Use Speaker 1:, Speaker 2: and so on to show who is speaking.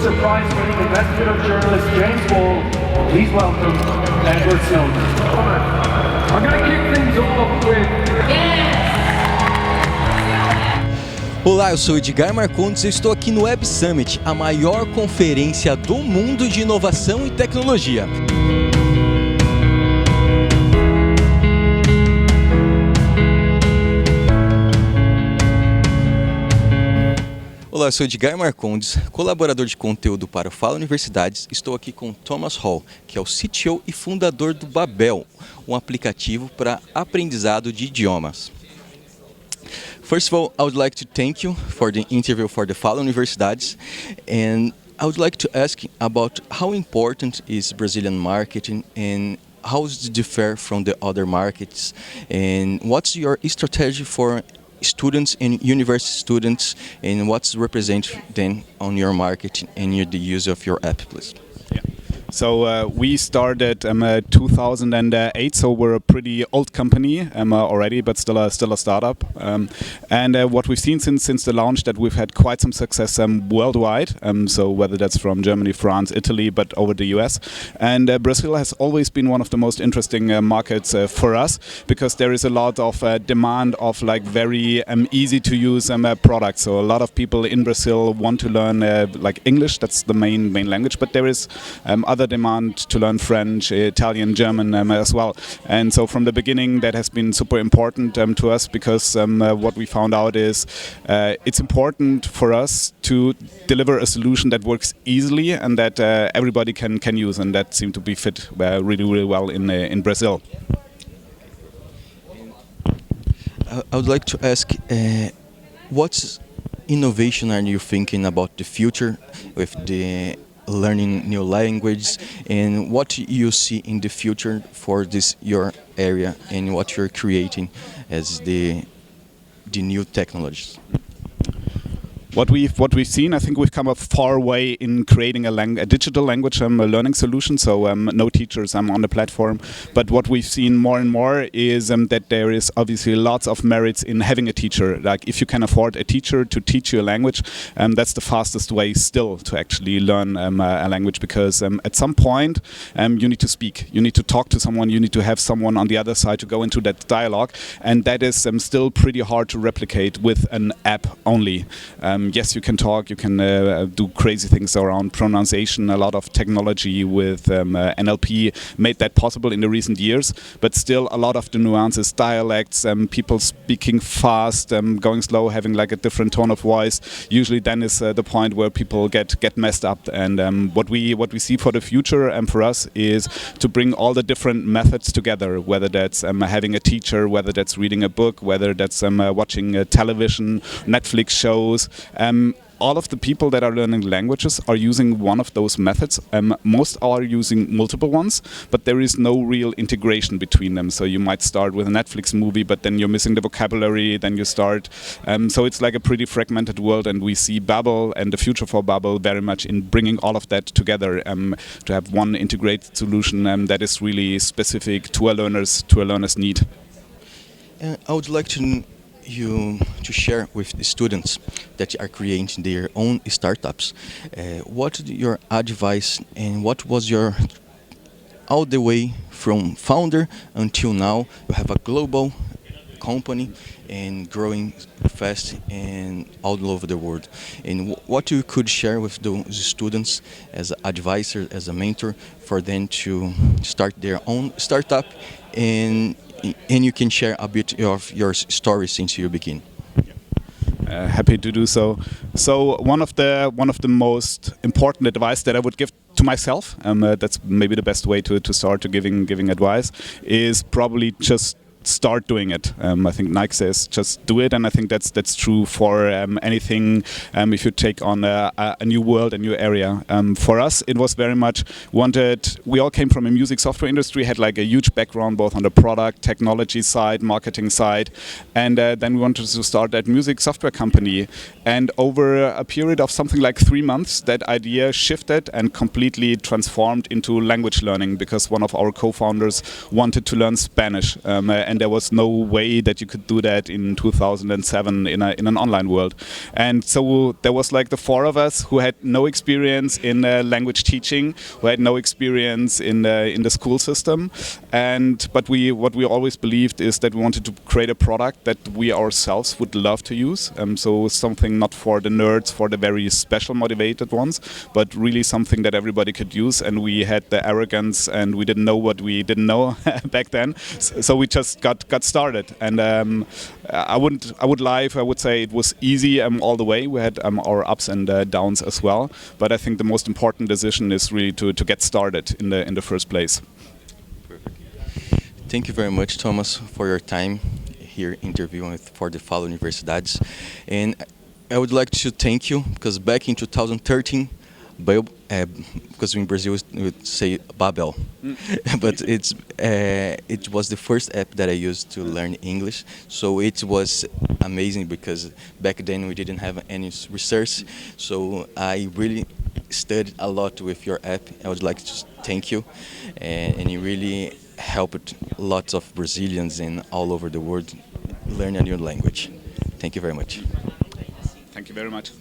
Speaker 1: Pulitzer Prize-winning investigative journalist James Wall. Please welcome Edward Snowden. I'm going to kick things off with...
Speaker 2: Olá, eu sou Edgar Marcondes e estou aqui no Web Summit, a maior conferência do mundo de inovação e tecnologia. Olá, eu sou Edgar Marcondes, colaborador de conteúdo para o Fala Universidades. Estou aqui com Thomas Hall, que é o CTO e fundador do Babbel, um aplicativo para aprendizado de idiomas. First of all, I would like to thank you for the interview for the Fala Universidades, and I would like to ask about how important is Brazilian marketing and how does it differ from the other markets, and what's your strategy for students and university students, and what's represented then on your market and the use of your app, please?
Speaker 3: So we started 2008, so we're a pretty old company already, but still a startup. And what we've seen since the launch, that we've had quite some success worldwide. So whether that's from Germany, France, Italy, but over the US. And Brazil has always been one of the most interesting markets for us, because there is a lot of demand of like very easy to use products. So a lot of people in Brazil want to learn like English. That's the main language, but there is other demand to learn French, Italian, German as well. And so from the beginning that has been super important to us, because what we found out is it's important for us to deliver a solution that works easily and that everybody can use, and that seemed to be fit really well in Brazil.
Speaker 2: I would like to ask, what innovation are you thinking about the future with the learning new languages, and what you see in the future for this your area and what you're creating as the new technologies?
Speaker 3: What we've seen, I think we've come a far way in creating a digital language learning solution. So no teachers on the platform. But what we've seen more and more is that there is obviously lots of merits in having a teacher. Like if you can afford a teacher to teach you a language, that's the fastest way still to actually learn a language, because at some point you need to speak, you need to talk to someone, you need to have someone on the other side to go into that dialogue, and that is still pretty hard to replicate with an app only. Yes, you can talk, you can do crazy things around pronunciation. A lot of technology with NLP made that possible in the recent years, but still a lot of the nuances, dialects, people speaking fast, going slow, having like a different tone of voice, usually then is the point where people get messed up. And what we see for the future for us is to bring all the different methods together, whether that's having a teacher, whether that's reading a book, whether that's watching television, Netflix shows. All of the people that are learning languages are using one of those methods. Most are using multiple ones, but there is no real integration between them. So you might start with a Netflix movie, but then you're missing the vocabulary, then you start. So it's like a pretty fragmented world, and we see Babbel and the future for Babbel very much in bringing all of that together to have one integrated solution that is really specific to a learner's need.
Speaker 2: I would like to share with the students that are creating their own startups. What your advice, and what was your all the way from founder until now? You have a global company and growing fast and all over the world. And what you could share with those students as an advisor, as a mentor, for them to start their own startup, and you can share a bit of your story since you begin.
Speaker 3: Happy to do so. So one of the most important advice that I would give to myself, that's maybe the best way to start to giving advice, is probably just start doing it. I think Nike says just do it, and I think that's true for anything. If you take on a new world, a new area. For us, it was very much wanted. We all came from a music software industry, had like a huge background both on the product, technology side, marketing side, and then we wanted to start that music software company. And over a period of something like 3 months, that idea shifted and completely transformed into language learning, because one of our co-founders wanted to learn Spanish. And and there was no way that you could do that in 2007 in an online world. And so there was like the four of us who had no experience in language teaching, who had no experience in the school system, but what we always believed is that we wanted to create a product that we ourselves would love to use. So something not for the nerds, for the very special motivated ones, but really something that everybody could use. And we had the arrogance, and we didn't know what we didn't know back then. So we just got started. And I would lie if I would say it was easy all the way. We had our ups and downs as well. But I think the most important decision is really to get started in the first place.
Speaker 2: Perfect. Thank you very much, Thomas, for your time here interviewing for the Fala Universidades. And I would like to thank you because back in 2013, because in Brazil we would say Babbel, but it was the first app that I used to learn English. So it was amazing because back then we didn't have any research. So I really studied a lot with your app. I would like to thank you, and you really helped lots of Brazilians and all over the world learn a new language. Thank you very much.
Speaker 3: Thank you very much.